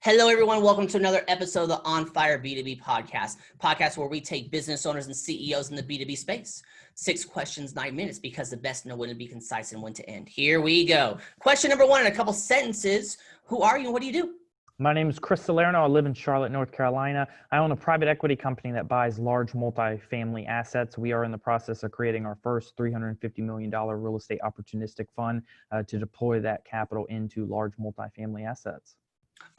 Hello, everyone. Welcome to another episode of the On Fire B2B podcast where we take business owners and CEOs in the B2B space. 6 questions, 9 minutes, because the best know when to be concise and when to end. Here we go. Question number 1 in a couple sentences. Who are you and what do you do? My name is Chris Salerno. I live in Charlotte, North Carolina. I own a private equity company that buys large multifamily assets. We are in the process of creating our first $350 million real estate opportunistic fund to deploy that capital into large multifamily assets.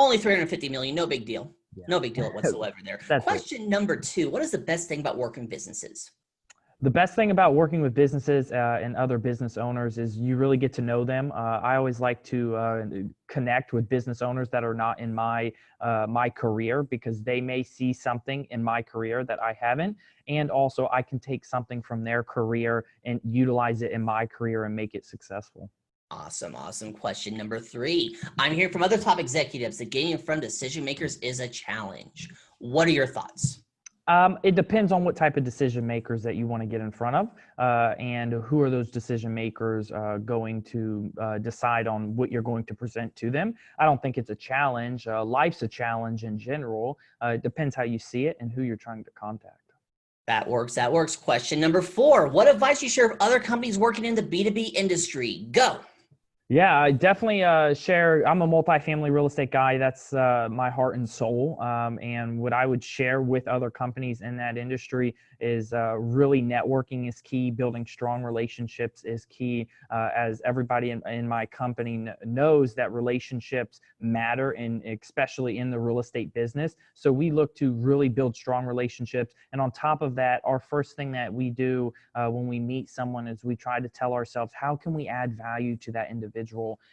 Only $350 million. No big deal. Yeah. No big deal whatsoever there. Question number 2. What is the best thing about working with businesses? The best thing about working with businesses and other business owners is you really get to know them. I always like to connect with business owners that are not in my career, because they may see something in my career that I haven't. And also I can take something from their career and utilize it in my career and make it successful. Awesome. Question number 3. I'm hearing from other top executives that getting in front of decision makers is a challenge. What are your thoughts? It depends on what type of decision makers that you want to get in front of, and who are those decision makers going to decide on what you're going to present to them. I don't think it's a challenge. Life's a challenge in general. It depends how you see it and who you're trying to contact. That works. Question number 4. What advice you share with other companies working in the B2B industry? Go. Yeah, I definitely share. I'm a multifamily real estate guy. That's my heart and soul. And what I would share with other companies in that industry is really networking is key. Building strong relationships is key. As everybody in my company knows, that relationships matter, and especially in the real estate business. So we look to really build strong relationships. And on top of that, our first thing that we do when we meet someone is we try to tell ourselves, how can we add value to that individual?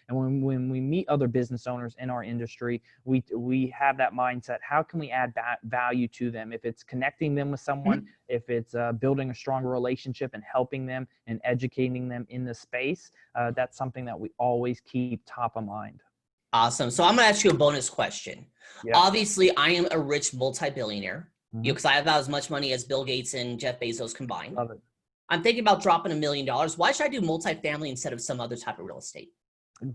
And when we meet other business owners in our industry, we have that mindset. How can we add value to them? If it's connecting them with someone, if it's building a stronger relationship and helping them and educating them in the space, that's something that we always keep top of mind. Awesome. So I'm going to ask you a bonus question. Yeah. Obviously, I am a rich multi-billionaire, because I have about as much money as Bill Gates and Jeff Bezos combined. Love it. I'm thinking about dropping $1 million. Why should I do multifamily instead of some other type of real estate?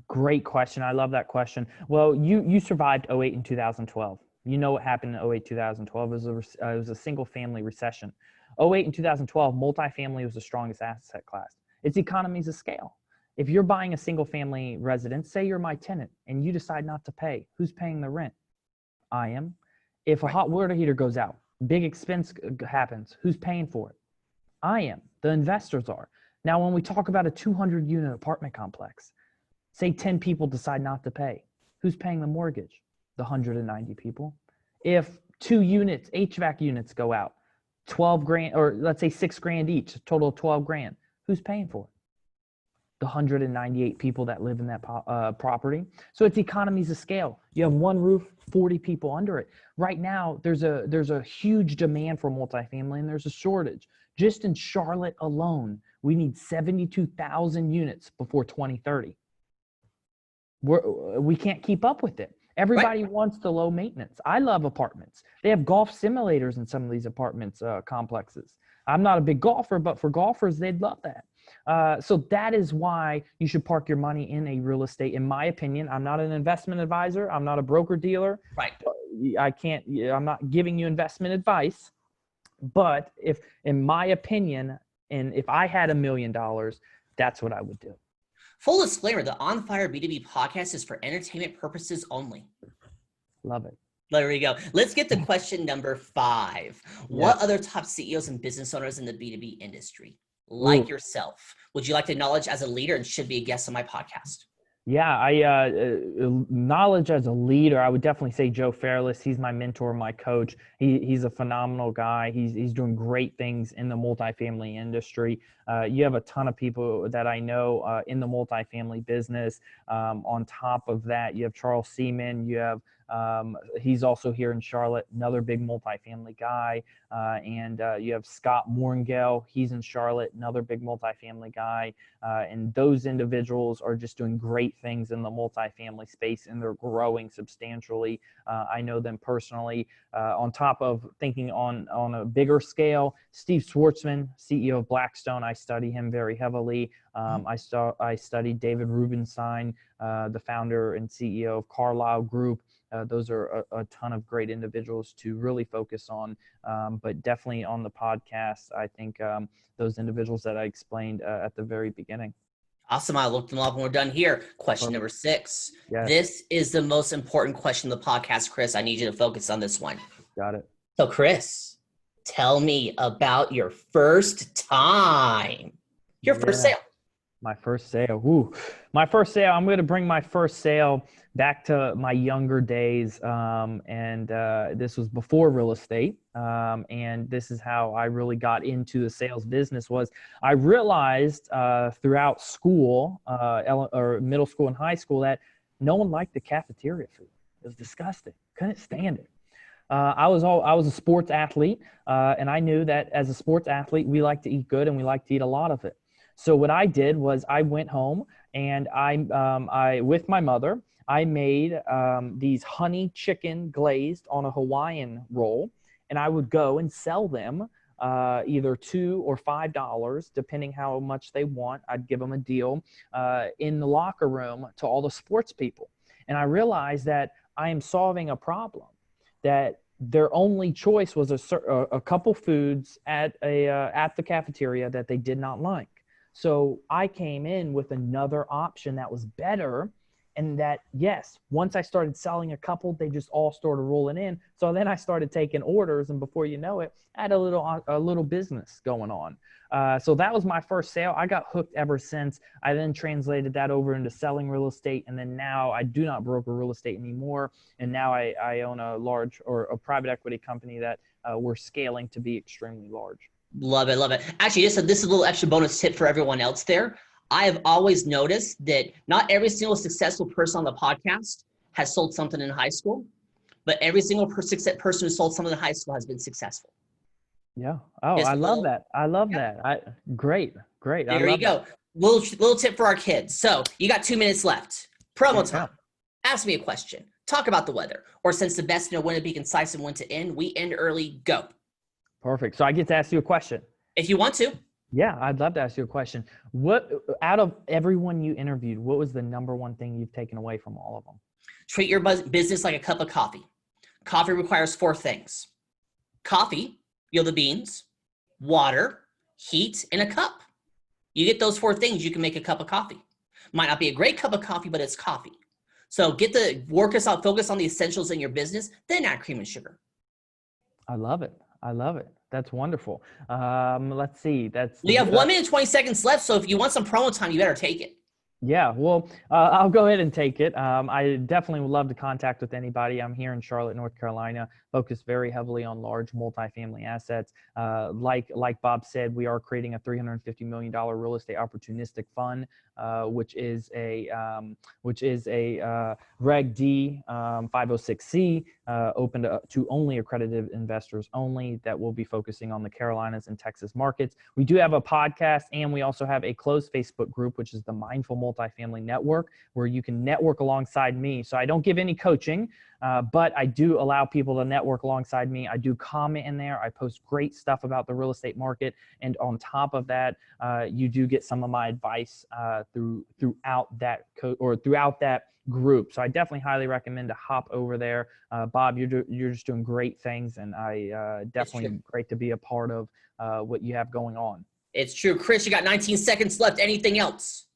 Great question. I love that question. Well, you survived 08 and 2012. You know what happened in 08, 2012. It was a single family recession. 08 and 2012, multifamily was the strongest asset class. It's economies of scale. If you're buying a single family residence, say you're my tenant and you decide not to pay, who's paying the rent? I am. If a hot water heater goes out, big expense happens, who's paying for it? I am. The investors are. Now, when we talk about a 200 unit apartment complex, say 10 people decide not to pay, who's paying the mortgage? The 190 people. If 2 units, HVAC units go out, 12 grand, or let's say 6 grand each, total of 12 grand, who's paying for it? The 198 people that live in that property. So it's economies of scale. You have one roof, 40 people under it. Right now, there's a huge demand for multifamily, and there's a shortage. Just in Charlotte alone, we need 72,000 units before 2030. We can't keep up with it. Everybody wants the low maintenance. I love apartments. They have golf simulators in some of these apartments complexes. I'm not a big golfer, but for golfers, they'd love that. So that is why you should park your money in a real estate. In my opinion, I'm not an investment advisor. I'm not a broker dealer. Right. I'm not giving you investment advice, but in my opinion, and if I had $1 million, that's what I would do. Full disclaimer, the On Fire B2B podcast is for entertainment purposes only. Love it. There we go. Let's get to question number 5. What other top CEOs and business owners in the B2B industry, like yourself, would you like to acknowledge as a leader and should be a guest on my podcast? Yeah, knowledge as a leader, I would definitely say Joe Fairless. He's my mentor, my coach. He's a phenomenal guy. He's doing great things in the multifamily industry. You have a ton of people that I know in the multifamily business. On top of that, you have Charles Seaman. You have he's also here in Charlotte, another big multifamily guy. And you have Scott Morngale. He's in Charlotte, another big multifamily guy. And those individuals are just doing great things in the multifamily space, and they're growing substantially. I know them personally. On top of thinking on a bigger scale, Steve Schwartzman, CEO of Blackstone, I study him very heavily. I studied David Rubenstein, the founder and CEO of Carlyle Group. Those are a ton of great individuals to really focus on, but definitely on the podcast, I think those individuals that I explained at the very beginning. Awesome. I looked them up when we're done here. Question number 6. Yes. This is the most important question of the podcast, Chris. I need you to focus on this one. Got it. So, Chris, tell me about your first time. Your first sale. My first sale. Ooh, my first sale. I'm going to bring my first sale back to my younger days. This was before real estate. And this is how I really got into the sales business. Was I realized throughout school, or middle school and high school, that no one liked the cafeteria food. It was disgusting. Couldn't stand it. I was a sports athlete, and I knew that as a sports athlete, we like to eat good and we like to eat a lot of it. So what I did was I went home and I with my mother, I made these honey chicken glazed on a Hawaiian roll, and I would go and sell them either $2 or $5, depending how much they want. I'd give them a deal in the locker room to all the sports people. And I realized that I am solving a problem, that their only choice was a couple foods at the cafeteria that they did not like. So I came in with another option that was better, and that, yes, once I started selling a couple, they just all started rolling in. So then I started taking orders, and before you know it, I had a little business going on. So that was my first sale. I got hooked ever since. I then translated that over into selling real estate, and then now I do not broker real estate anymore. And now I own a large or a private equity company that we're scaling to be extremely large. Love it. Love it. Actually, this is a little extra bonus tip for everyone else there. I have always noticed that not every single successful person on the podcast has sold something in high school, but every single person who sold something in high school has been successful. Yeah. Oh, I love that. I love that. Great. There you go. Little tip for our kids. So you got 2 minutes left. Promo time. Ask me a question. Talk about the weather. Or since the best know when to be concise and when to end, we end early. Go. Perfect. So I get to ask you a question. If you want to. Yeah, I'd love to ask you a question. What, out of everyone you interviewed, what was the number one thing you've taken away from all of them? Treat your business like a cup of coffee. Coffee requires 4 things. Coffee, the beans, water, heat, and a cup. You get those 4 things, you can make a cup of coffee. Might not be a great cup of coffee, but it's coffee. So focus on the essentials in your business, then add cream and sugar. I love it. That's wonderful. Let's see. We have 1 minute, 20 seconds left. So if you want some promo time, you better take it. Yeah, well, I'll go ahead and take it. I definitely would love to contact with anybody. I'm here in Charlotte, North Carolina, focused very heavily on large multifamily assets. Like Bob said, we are creating a $350 million real estate opportunistic fund, which is a Reg D 506C, open to only accredited investors only, that will be focusing on the Carolinas and Texas markets. We do have a podcast, and we also have a closed Facebook group, which is the Mindful Multifamily Network, where you can network alongside me. So I don't give any coaching, but I do allow people to network alongside me. I do comment in there. I post great stuff about the real estate market. And on top of that, you do get some of my advice throughout that group. So I definitely highly recommend to hop over there. Bob, you're just doing great things, and I definitely great to be a part of what you have going on. It's true. Chris, you got 19 seconds left. Anything else?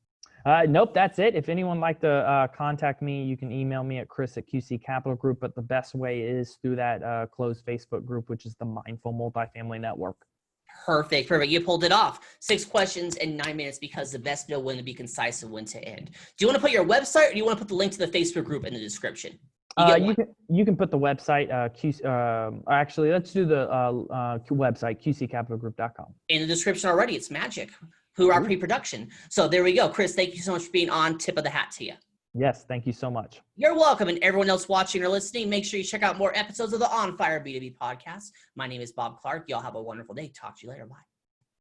Nope, that's it. If anyone would like to contact me, you can email me at chris@QC Capital Group, but the best way is through that closed Facebook group, which is the Mindful Multifamily Network. Perfect. You pulled it off. 6 questions in 9 minutes, because the best know when to be concise and when to end. Do you want to put your website, or do you want to put the link to the Facebook group in the description? You can put the website, actually, let's do the website, qccapitalgroup.com. In the description already. It's magic. Hoorah pre-production. So there we go. Chris, thank you so much for being on. Tip of the hat to you. Yes, thank you so much. You're welcome. And everyone else watching or listening, make sure you check out more episodes of the On Fire B2B podcast. My name is Bob Clark. Y'all have a wonderful day. Talk to you later. Bye.